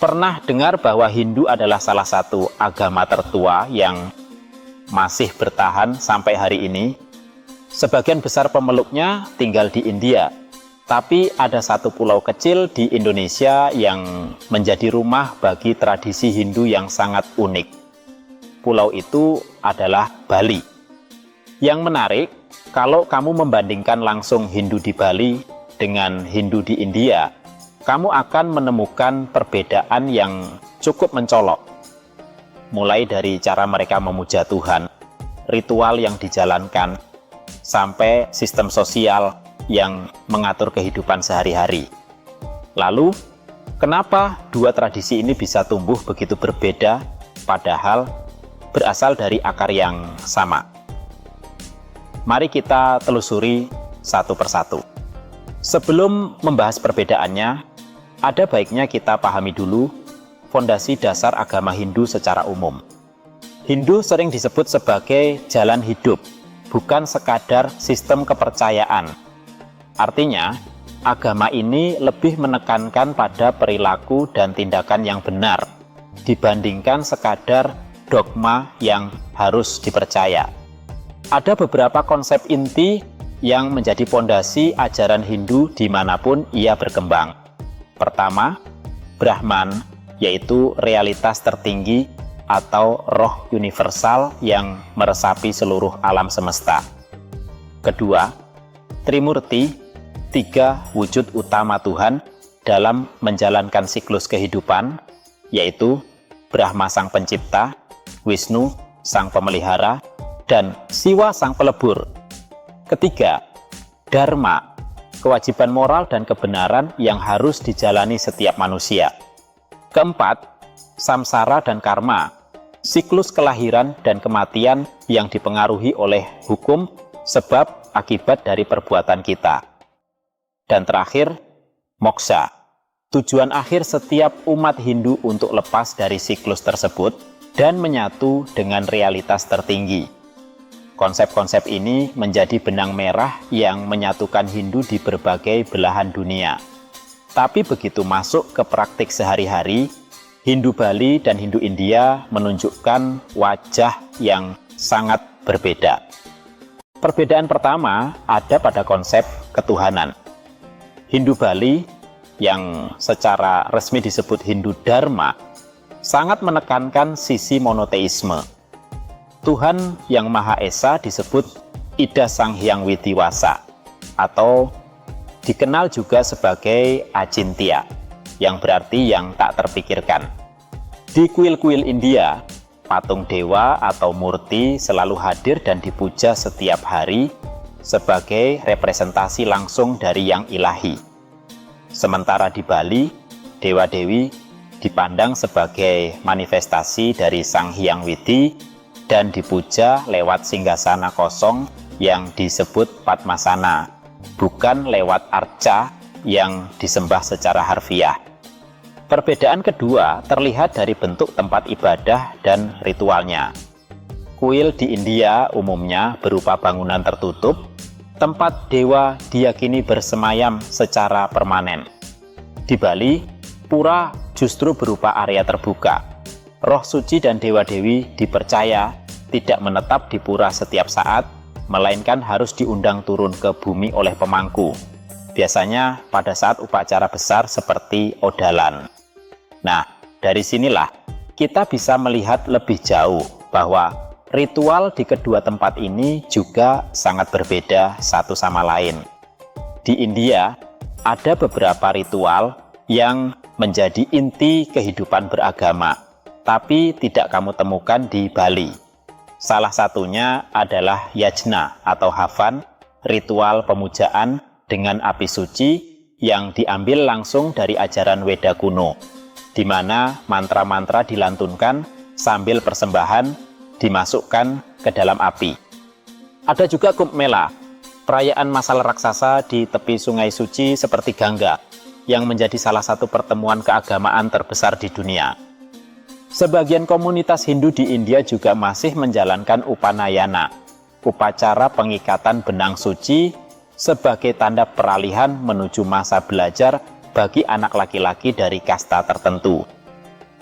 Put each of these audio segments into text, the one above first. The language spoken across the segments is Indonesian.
Pernah dengar bahwa Hindu adalah salah satu agama tertua yang masih bertahan sampai hari ini? Sebagian besar pemeluknya tinggal di India, tapi ada satu pulau kecil di Indonesia yang menjadi rumah bagi tradisi Hindu yang sangat unik. Pulau itu adalah Bali. Yang menarik, kalau kamu membandingkan langsung Hindu di Bali dengan Hindu di India, kamu akan menemukan perbedaan yang cukup mencolok. Mulai dari cara mereka memuja Tuhan, ritual yang dijalankan, sampai sistem sosial yang mengatur kehidupan sehari-hari. Lalu, kenapa dua tradisi ini bisa tumbuh begitu berbeda, padahal berasal dari akar yang sama? Mari kita telusuri satu persatu. Sebelum membahas perbedaannya, ada baiknya kita pahami dulu fondasi dasar agama Hindu secara umum. Hindu sering disebut sebagai jalan hidup, bukan sekadar sistem kepercayaan. Artinya, agama ini lebih menekankan pada perilaku dan tindakan yang benar, dibandingkan sekadar dogma yang harus dipercaya. Ada beberapa konsep inti yang menjadi fondasi ajaran Hindu dimanapun ia berkembang. Pertama, Brahman, yaitu realitas tertinggi atau roh universal yang meresapi seluruh alam semesta. Kedua, Trimurti, tiga wujud utama Tuhan dalam menjalankan siklus kehidupan, yaitu Brahma sang pencipta, Wisnu sang pemelihara, dan Siwa sang pelebur. Ketiga, Dharma, kewajiban moral dan kebenaran yang harus dijalani setiap manusia. Keempat, samsara dan karma, siklus kelahiran dan kematian yang dipengaruhi oleh hukum sebab akibat dari perbuatan kita. Dan terakhir, moksha, tujuan akhir setiap umat Hindu untuk lepas dari siklus tersebut dan menyatu dengan realitas tertinggi. Konsep-konsep ini menjadi benang merah yang menyatukan Hindu di berbagai belahan dunia. Tapi begitu masuk ke praktik sehari-hari, Hindu Bali dan Hindu India menunjukkan wajah yang sangat berbeda. Perbedaan pertama ada pada konsep ketuhanan. Hindu Bali, yang secara resmi disebut Hindu Dharma, sangat menekankan sisi monoteisme. Tuhan yang Maha Esa disebut Ida Sang Hyang Widiwasa atau dikenal juga sebagai Acintya, yang berarti yang tak terpikirkan. Di kuil-kuil India, patung dewa atau murti selalu hadir dan dipuja setiap hari sebagai representasi langsung dari yang ilahi. Sementara di Bali, dewa-dewi dipandang sebagai manifestasi dari Sang Hyang Widi dan dipuja lewat singgasana kosong yang disebut Padmasana, bukan lewat arca yang disembah secara harfiah. Perbedaan kedua terlihat dari bentuk tempat ibadah dan ritualnya. Kuil di India umumnya berupa bangunan tertutup, tempat dewa diyakini bersemayam secara permanen. Di Bali, pura justru berupa area terbuka. Roh suci dan dewa-dewi dipercaya tidak menetap di pura setiap saat, melainkan harus diundang turun ke bumi oleh pemangku. Biasanya pada saat upacara besar seperti Odalan. Nah, dari sinilah kita bisa melihat lebih jauh bahwa ritual di kedua tempat ini juga sangat berbeda satu sama lain. Di India, ada beberapa ritual yang menjadi inti kehidupan beragama, tapi tidak kamu temukan di Bali. Salah satunya adalah yajna atau havan, ritual pemujaan dengan api suci yang diambil langsung dari ajaran Weda kuno, di mana mantra-mantra dilantunkan sambil persembahan dimasukkan ke dalam api. Ada juga Kumbh Mela, perayaan masal raksasa di tepi sungai suci seperti Gangga, yang menjadi salah satu pertemuan keagamaan terbesar di dunia. Sebagian komunitas Hindu di India juga masih menjalankan Upanayana, upacara pengikatan benang suci sebagai tanda peralihan menuju masa belajar bagi anak laki-laki dari kasta tertentu.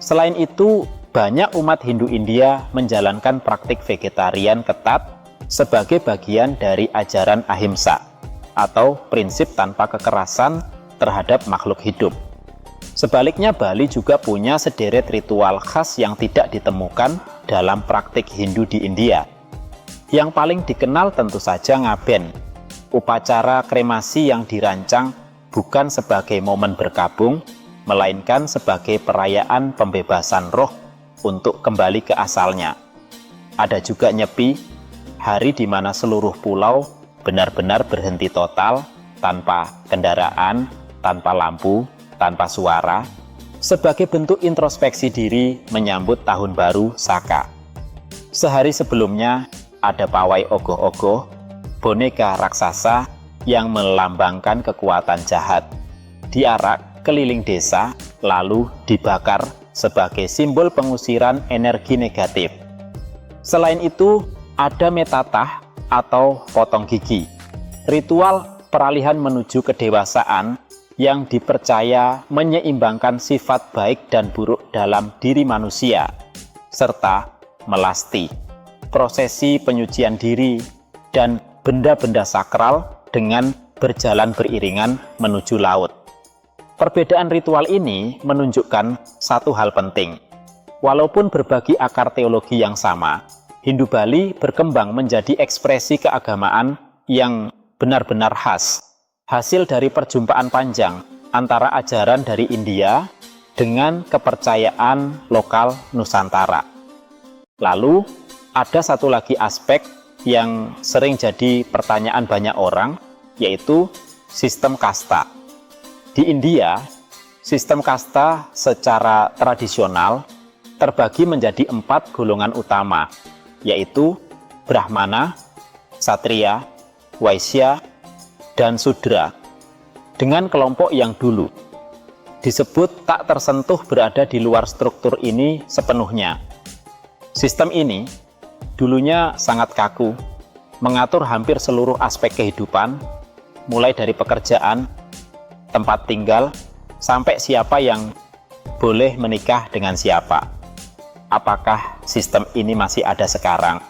Selain itu, banyak umat Hindu India menjalankan praktik vegetarian ketat sebagai bagian dari ajaran ahimsa atau prinsip tanpa kekerasan terhadap makhluk hidup. Sebaliknya, Bali juga punya sederet ritual khas yang tidak ditemukan dalam praktik Hindu di India. Yang paling dikenal tentu saja ngaben, upacara kremasi yang dirancang bukan sebagai momen berkabung, melainkan sebagai perayaan pembebasan roh untuk kembali ke asalnya. Ada juga Nyepi, hari di mana seluruh pulau benar-benar berhenti total, tanpa kendaraan, tanpa lampu, tanpa suara, sebagai bentuk introspeksi diri menyambut tahun baru Saka. Sehari sebelumnya, ada pawai ogoh-ogoh, boneka raksasa yang melambangkan kekuatan jahat, diarak keliling desa, lalu dibakar sebagai simbol pengusiran energi negatif. Selain itu, ada metatah atau potong gigi, ritual peralihan menuju kedewasaan yang dipercaya menyeimbangkan sifat baik dan buruk dalam diri manusia, serta melasti, prosesi penyucian diri, dan benda-benda sakral dengan berjalan beriringan menuju laut. Perbedaan ritual ini menunjukkan satu hal penting. Walaupun berbagi akar teologi yang sama, Hindu Bali berkembang menjadi ekspresi keagamaan yang benar-benar khas, hasil dari perjumpaan panjang antara ajaran dari India dengan kepercayaan lokal Nusantara. Lalu, ada satu lagi aspek yang sering jadi pertanyaan banyak orang, yaitu sistem kasta. Di India, sistem kasta secara tradisional terbagi menjadi 4 golongan utama, yaitu Brahmana, Ksatria, Waisya, dan Sudra, dengan kelompok yang dulu disebut tak tersentuh berada di luar struktur ini sepenuhnya. Sistem ini dulunya sangat kaku, mengatur hampir seluruh aspek kehidupan, mulai dari pekerjaan, tempat tinggal, sampai siapa yang boleh menikah dengan siapa. Apakah sistem ini masih ada sekarang?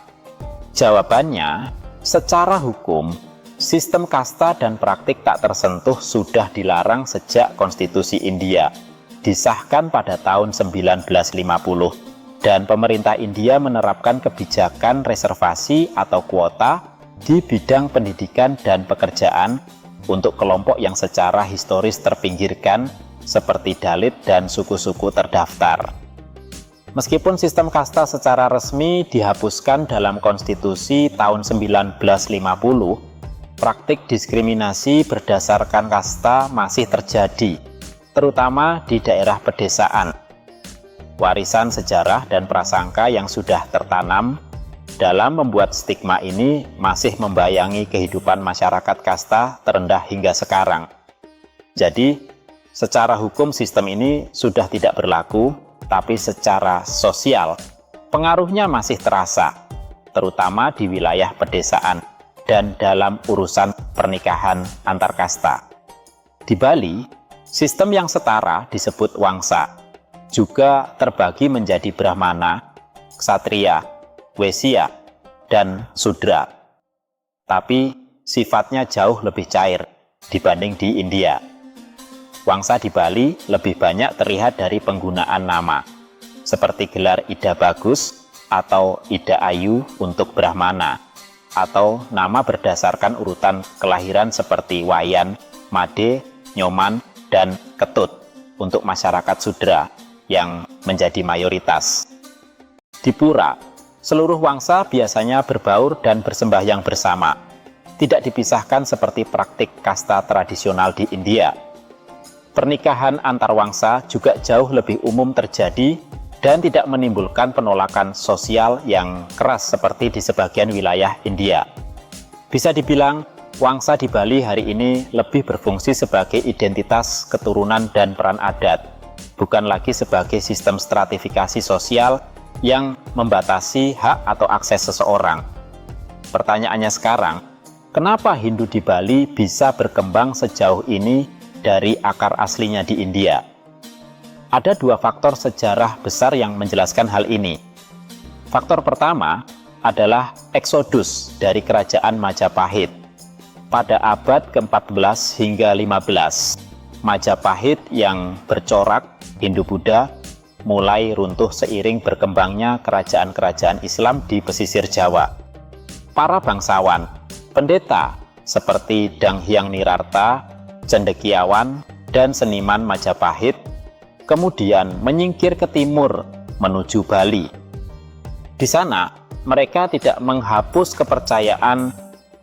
Jawabannya, secara hukum, sistem kasta dan praktik tak tersentuh sudah dilarang sejak Konstitusi India, disahkan pada tahun 1950, dan pemerintah India menerapkan kebijakan reservasi atau kuota di bidang pendidikan dan pekerjaan untuk kelompok yang secara historis terpinggirkan seperti Dalit dan suku-suku terdaftar. Meskipun sistem kasta secara resmi dihapuskan dalam konstitusi tahun 1950, praktik diskriminasi berdasarkan kasta masih terjadi, terutama di daerah pedesaan. Warisan sejarah dan prasangka yang sudah tertanam dalam membuat stigma ini masih membayangi kehidupan masyarakat kasta terendah hingga sekarang. Jadi, secara hukum sistem ini sudah tidak berlaku, tapi secara sosial pengaruhnya masih terasa, terutama di wilayah pedesaan dan dalam urusan pernikahan antar kasta. Di Bali, sistem yang setara disebut Wangsa, juga terbagi menjadi Brahmana, Ksatria, Waisya, dan Sudra. Tapi sifatnya jauh lebih cair dibanding di India. Wangsa di Bali lebih banyak terlihat dari penggunaan nama, seperti gelar Ida Bagus atau Ida Ayu untuk Brahmana, atau nama berdasarkan urutan kelahiran seperti Wayan, Made, Nyoman, dan Ketut untuk masyarakat Sudra yang menjadi mayoritas. Di Pura, seluruh wangsa biasanya berbaur dan bersembahyang bersama, tidak dipisahkan seperti praktik kasta tradisional di India. Pernikahan antar wangsa juga jauh lebih umum terjadi dan tidak menimbulkan penolakan sosial yang keras seperti di sebagian wilayah India. Bisa dibilang, wangsa di Bali hari ini lebih berfungsi sebagai identitas keturunan dan peran adat, bukan lagi sebagai sistem stratifikasi sosial yang membatasi hak atau akses seseorang. Pertanyaannya sekarang, kenapa Hindu di Bali bisa berkembang sejauh ini dari akar aslinya di India? Ada dua faktor sejarah besar yang menjelaskan hal ini. Faktor pertama adalah eksodus dari kerajaan Majapahit. Pada abad ke-14 hingga 15, Majapahit yang bercorak Hindu-Buddha mulai runtuh seiring berkembangnya kerajaan-kerajaan Islam di pesisir Jawa. Para bangsawan, pendeta seperti Dang Hyang Nirarta, cendekiawan, dan seniman Majapahit kemudian menyingkir ke timur menuju Bali. Di sana, mereka tidak menghapus kepercayaan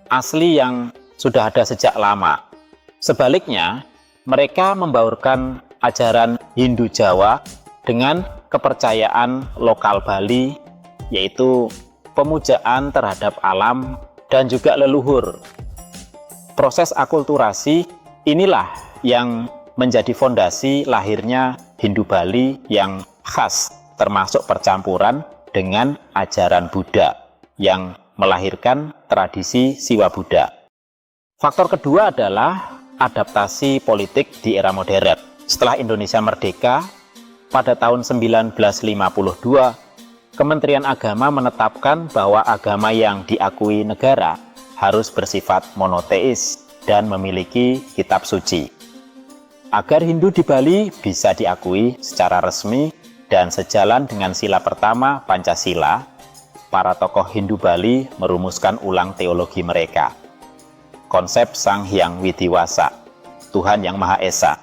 asli yang sudah ada sejak lama. Sebaliknya, mereka membaurkan ajaran Hindu Jawa dengan kepercayaan lokal Bali, yaitu pemujaan terhadap alam dan juga leluhur. Proses akulturasi inilah yang menjadi fondasi lahirnya Hindu Bali yang khas, termasuk percampuran dengan ajaran Buddha yang melahirkan tradisi Siwa Buddha. Faktor kedua adalah adaptasi politik di era modern. Setelah Indonesia merdeka, pada tahun 1952, Kementerian Agama menetapkan bahwa agama yang diakui negara harus bersifat monoteis dan memiliki kitab suci. Agar Hindu di Bali bisa diakui secara resmi dan sejalan dengan sila pertama Pancasila, para tokoh Hindu Bali merumuskan ulang teologi mereka. Konsep Sang Hyang Widiwasa, Tuhan Yang Maha Esa,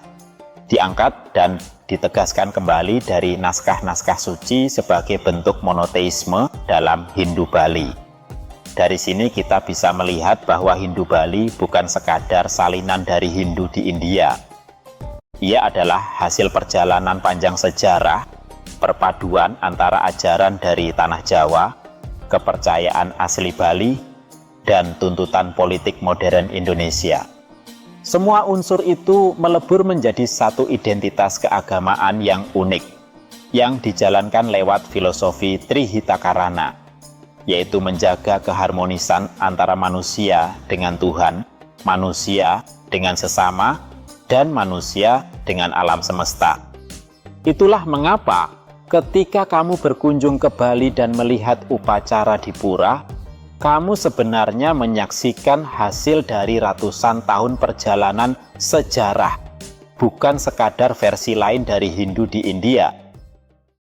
diangkat dan ditegaskan kembali dari naskah-naskah suci sebagai bentuk monoteisme dalam Hindu Bali. Dari sini kita bisa melihat bahwa Hindu Bali bukan sekadar salinan dari Hindu di India. Ia adalah hasil perjalanan panjang sejarah, perpaduan antara ajaran dari tanah Jawa, kepercayaan asli Bali, dan tuntutan politik modern Indonesia. Semua unsur itu melebur menjadi satu identitas keagamaan yang unik, yang dijalankan lewat filosofi Trihitakarana, yaitu menjaga keharmonisan antara manusia dengan Tuhan, manusia dengan sesama, dan manusia dengan alam semesta. Itulah mengapa ketika kamu berkunjung ke Bali dan melihat upacara di pura, kamu sebenarnya menyaksikan hasil dari ratusan tahun perjalanan sejarah, bukan sekadar versi lain dari Hindu di India.